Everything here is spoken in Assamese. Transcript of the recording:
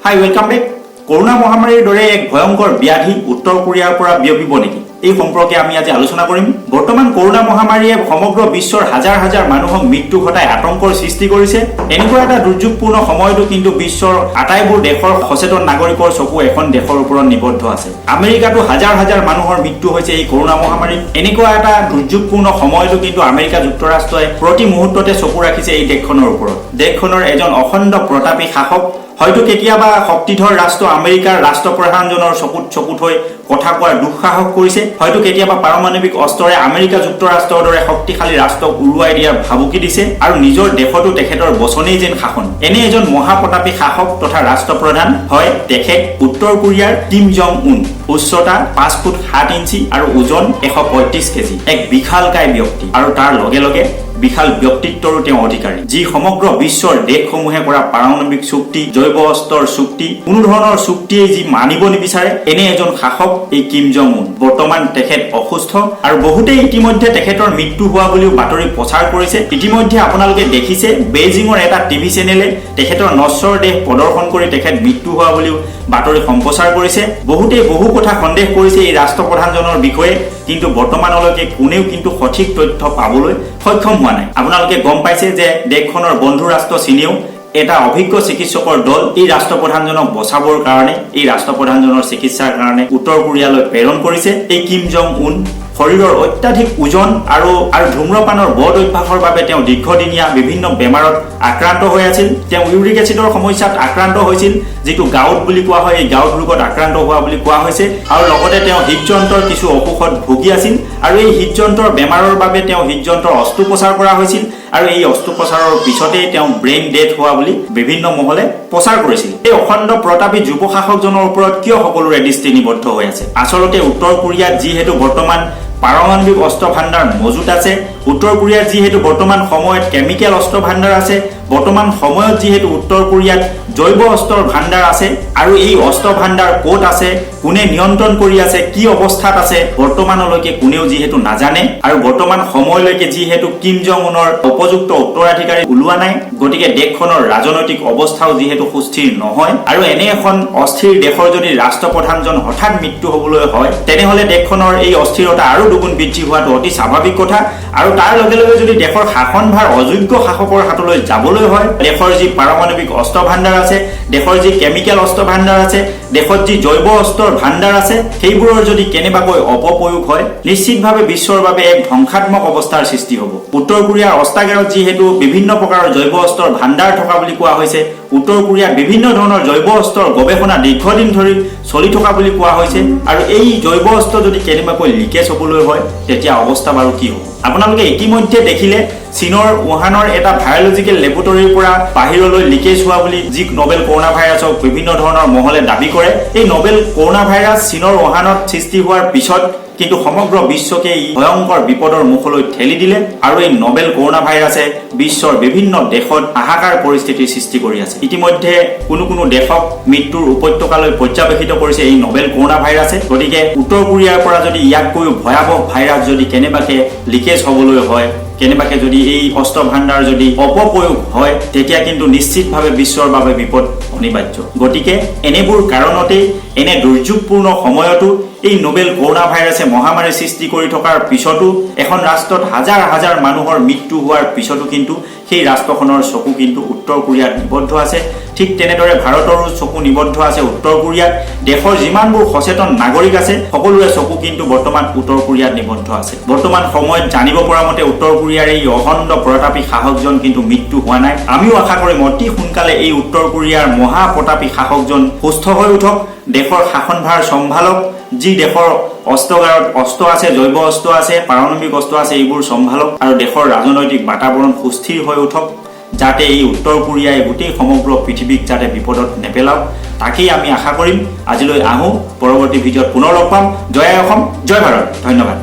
Hi welcome back. কৰোনা মহামাৰীৰ দৰে এক ভয়ংকৰ ব্যাধি উত্তৰ কোৰিয়াৰ পৰা বিয়পিব নেকি এই সম্পৰ্কে আমি আজি আলোচনা কৰিম। বৰ্তমান কৰোনা মহামাৰীয়ে সমগ্ৰ বিশ্বৰ হাজাৰ হাজাৰ মানুহক মৃত্যু ঘটাই আতংকৰ সৃষ্টি কৰিছে। এনেকুৱা এটা দুৰ্যোগপূৰ্ণ সময়তো কিন্তু বিশ্বৰ আটাইবোৰ দেশৰ সচেতন নাগৰিকৰ চকু এখন দেশৰ ওপৰত নিবদ্ধ আছে। আমেৰিকাতো হাজাৰ হাজাৰ মানুহৰ মৃত্যু হৈছে এই কৰোনা মহামাৰীত। এনেকুৱা এটা দুৰ্যোগপূৰ্ণ সময়তো কিন্তু আমেৰিকা যুক্তৰাষ্ট্ৰই প্ৰতি মুহূৰ্ততে চকু ৰাখিছে এই দেশখনৰ ওপৰত। দেশখনৰ এজন অখণ্ড প্ৰতাপী শাসক, হয়তো কেতিয়াবা শক্তিধৰ ৰাষ্ট্ৰ আমেৰিকাৰ ৰাষ্ট্ৰপ্ৰধানজনৰ চকুত হৈ কথা কোৱাৰ দুঃসাহস কৰিছে। হয়তো কেতিয়াবা পাৰমাণৱিক অস্ত্ৰৰে আমেৰিকা যুক্তৰাষ্ট্ৰৰ দৰে শক্তিশালী ৰাষ্ট্ৰক উৰুৱাই দিয়াৰ ভাবুকি দিছে আৰু নিজৰ দেশতো তেখেতৰ বচনেই যেন শাসন। এনে এজন মহাপ্ৰতাপী শাসক তথা ৰাষ্ট্ৰপ্ৰধান হয় তেখেত উত্তৰ কোৰিয়াৰ কিম জং উন। উচ্চতা 5 ফুট 7 ইঞ্চি আৰু ওজন 135 কেজি। এক বিশালকায় ব্যক্তি আৰু তাৰ লগে লগে বিশাল ব্যক্তিত্বৰো তেওঁ অধিকাৰী, যি সমগ্ৰ বিশ্বৰ দেশসমূহে কৰা পাৰমাণৱিক চুক্তি, জৈৱ অস্ত্ৰৰ চুক্তি, কোনো ধৰণৰ চুক্তিয়ে যি মানিব নিবিচাৰে, এনে এজন শাসক এই কিম জং উন। বৰ্তমান তেখেত অসুস্থ আৰু বহুতেই ইতিমধ্যে তেখেতৰ মৃত্যু হোৱা বুলিও বাতৰি প্ৰচাৰ কৰিছে। ইতিমধ্যে আপোনালোকে দেখিছে বেইজিঙৰ এটা টিভি চেনেলে তেখেতৰ নশ্বৰ দেহ প্ৰদৰ্শন কৰি তেখেত মৃত্যু হোৱা বুলিও বাতৰি সম্প্ৰচাৰ কৰিছে। বহুতেই বহু কথা সন্দেহ কৰিছে এই ৰাষ্ট্ৰপ্ৰধানজনৰ বিষয়ে, কিন্তু বৰ্তমানলৈকে কোনেও কিন্তু সঠিক তথ্য পাবলৈ সক্ষম হোৱা নাই। আপোনালোকে গম পাইছে যে দেশখনৰ বন্ধু ৰাষ্ট্ৰ চীনেও এটা অভিজ্ঞ চিকিৎসকৰ দল এই ৰাষ্ট্ৰপ্ৰধানজনক বচাবৰ কাৰণে, এই ৰাষ্ট্ৰপ্ৰধানজনৰ চিকিৎসাৰ কাৰণে উত্তৰ কোৰিয়ালৈ প্ৰেৰণ কৰিছে। এই কিম জং উন শৰীৰৰ অত্যাধিক ওজন আৰু ধূম্ৰপানৰ বদ অভ্যাসৰ বাবে তেওঁ দীৰ্ঘদিনীয়া বিভিন্ন বেমাৰত আক্ৰান্ত হৈ আছিল। তেওঁ ইউৰিক এচিডৰ সমস্যাত আক্ৰান্ত হৈছিল, যিটো গাউট বুলি কোৱা হয়। এই গাউট ৰোগত আক্ৰান্ত হোৱা বুলি কোৱা হৈছে আৰু লগতে তেওঁ হৃদযন্ত্ৰৰ কিছু অসুখত ভুগি আছিল আৰু এই হৃদযন্ত্ৰৰ বেমাৰৰ বাবে তেওঁ হৃদযন্ত্ৰৰ অস্ত্ৰোপচাৰ কৰা হৈছিল আৰু এই অস্ত্ৰোপচাৰৰ পিছতেই তেওঁ ব্ৰেইন ডেথ হোৱা বুলি বিভিন্ন মহলে প্ৰচাৰ কৰিছিল। এই অখণ্ড প্ৰতাপী যুৱ শাসকজনৰ ওপৰত কিয় সকলোৰে দৃষ্টি নিবদ্ধ হৈ আছে? আচলতে উত্তৰ কোৰিয়াত যিহেতু বৰ্তমান পাৰমাণৱিক অস্ত্ৰ ভাণ্ডাৰ মজুত আছে, উত্তৰ কোৰিয়াত যিহেতু বৰ্তমান সময়ত কেমিকেল অস্ত্ৰ ভাণ্ডাৰ আছে, বৰ্তমান সময়ত যিহেতু উত্তৰ কোৰিয়াত জৈৱ অস্ত্ৰৰ ভাণ্ডাৰ আছে আৰু এই অস্ত্ৰ ভাণ্ডাৰ ক'ত আছে, কোনে নিয়ন্ত্ৰণ কৰি আছে, কি অৱস্থাত আছে, বৰ্তমানলৈকে কোনেও যিহেতু নাজানে আৰু বৰ্তমান সময়লৈকে যিহেতু কিম জং উনৰ উপযুক্ত উত্তৰাধিকাৰী ওলোৱা নাই, গতিকে দেশখনৰ ৰাজনৈতিক অৱস্থাও যিহেতু সুস্থিৰ নহয় আৰু এনে এখন অস্থিৰ দেশৰ যদি ৰাষ্ট্ৰপ্ৰধানজন হঠাৎ মৃত্যু হ'বলৈ হয়, তেনেহ'লে দেশখনৰ এই অস্থিৰতা আৰু দুগুণ বৃদ্ধি হোৱাটো অতি স্বাভাৱিক কথা। আৰু তাৰ লগে লগে যদি দেশৰ শাসনভাৰ অযোগ্য শাসকৰ হাতলৈ যাবলৈ হয়, দেশৰ যি পাৰমাণৱিক অস্ত্ৰ ভাণ্ডাৰ আছে, দেশৰ যি কেমিকেল অস্ত্ৰ ভাণ্ডাৰ আছে, দেশত যি জৈৱ অস্ত্ৰৰ ভাণ্ডাৰ আছে, সেইবোৰৰ যদি কেনেবাকৈ অপপ্ৰয়োগ হয়, নিশ্চিতভাৱে বিশ্বৰ বাবে এক ধ্বংসাত্মক অৱস্থাৰ সৃষ্টি হ'ব। উত্তৰ কোৰিয়াৰ অস্ত্ৰাগাৰত যিহেতু বিভিন্ন প্ৰকাৰৰ জৈৱ অস্ত্ৰৰ ভাণ্ডাৰ থকা বুলি কোৱা হৈছে, উত্তৰ কোৰিয়াত বিভিন্ন ধৰণৰ জৈৱ অস্ত্ৰৰ গৱেষণা দীৰ্ঘদিন ধৰি চলি থকা বুলি কোৱা হৈছে আৰু এই জৈৱ অস্ত্ৰ যদি কেনেবাকৈ লিকেজ হ'বলৈ হয়, তেতিয়া অৱস্থা বাৰু কি হ'ব? আপোনালোকে ইতিমধ্যে দেখিলে চীনৰ উহানৰ এটা ভাইৰলজিকেল লেবৰেটৰীৰ পৰা বাহিৰলৈ লিকেজ হোৱা বুলি যি নবেল কৰোনা ভাইৰাছক বিভিন্ন ধৰণৰ মহলে দাবী কৰে। এই নবেল কৰোনা ভাইৰাছ চীনৰ উহানত সৃষ্টি হোৱাৰ পিছত কিন্তু সমগ্ৰ বিশ্বকে ই ভয়ংকৰ বিপদৰ মুখলৈ ঠেলি দিলে আৰু এই নবেল কৰোনা ভাইৰাছে বিশ্বৰ বিভিন্ন দেশত হাহাকাৰ পৰিস্থিতিৰ সৃষ্টি কৰি আছে। ইতিমধ্যে কোনো দেশক মৃত্যুৰ উপত্যকালৈ পৰ্যবেক্ষিত কৰিছে এই নবেল কৰোনা ভাইৰাছে। গতিকে উত্তৰ কোৰিয়াৰ পৰা যদি ইয়াতকৈও ভয়াৱহ ভাইৰাছ যদি কেনেবাকে লিকেজ হ'বলৈ হয়, কেনেবাকে যদি এই অস্ত্ৰ ভাণ্ডাৰ যদি অপপ্ৰয়োগ হয়, তেতিয়া কিন্তু নিশ্চিতভাৱে বিশ্বৰ বাবে বিপদ অনিবাৰ্য। গতিকে এনেবোৰ কাৰণতেই এনে দুৰ্যোগপূৰ্ণ সময়তো এই নবেল কৰোনা ভাইৰাছে মহামাৰী সৃষ্টি কৰি থকাৰ পিছতো, এখন ৰাষ্ট্ৰত হাজাৰ হাজাৰ মানুহৰ মৃত্যু হোৱাৰ পিছতো কিন্তু সেই ৰাষ্ট্ৰখনৰ চকু কিন্তু উত্তৰ কোৰিয়াত নিবদ্ধ আছে। ঠিক তেনেদৰে ভাৰতৰো চকু নিবদ্ধ আছে উত্তৰ কোৰিয়াত। দেশৰ যিমানবোৰ সচেতন নাগৰিক আছে, সকলোৰে চকু কিন্তু বৰ্তমান উত্তৰ কোৰিয়াত নিবদ্ধ আছে। বৰ্তমান সময়ত জানিব পৰা মতে উত্তৰ কোৰিয়াৰ এই অখণ্ড প্ৰতাপী শাসকজন কিন্তু মৃত্যু হোৱা নাই। আমিও আশা কৰিম অতি সোনকালে এই উত্তৰ কোৰিয়াৰ মহাপ্ৰতাপী শাসকজন সুস্থ হৈ উঠক, দেশৰ শাসনভাৰ চম্ভালক, যি দেশৰ অস্ত্ৰাগাৰত অস্ত্ৰ আছে, জৈৱ অস্ত্ৰ আছে, পাৰমাণৱিক অস্ত্ৰ আছে, এইবোৰ চম্ভালক আৰু দেশৰ ৰাজনৈতিক বাতাবৰণ সুস্থিৰ হৈ উঠক, যাতে এই উত্তৰ কোৰিয়াই গোটেই সমগ্ৰ পৃথিৱীক যাতে বিপদত নেপেলাওক, তাকেই আমি আশা কৰিম। আজিলৈ আহোঁ, পৰৱৰ্তী ভিডিঅ'ত পুনৰ লগ পাম। জয় অসম, জয় ভাৰত, ধন্যবাদ।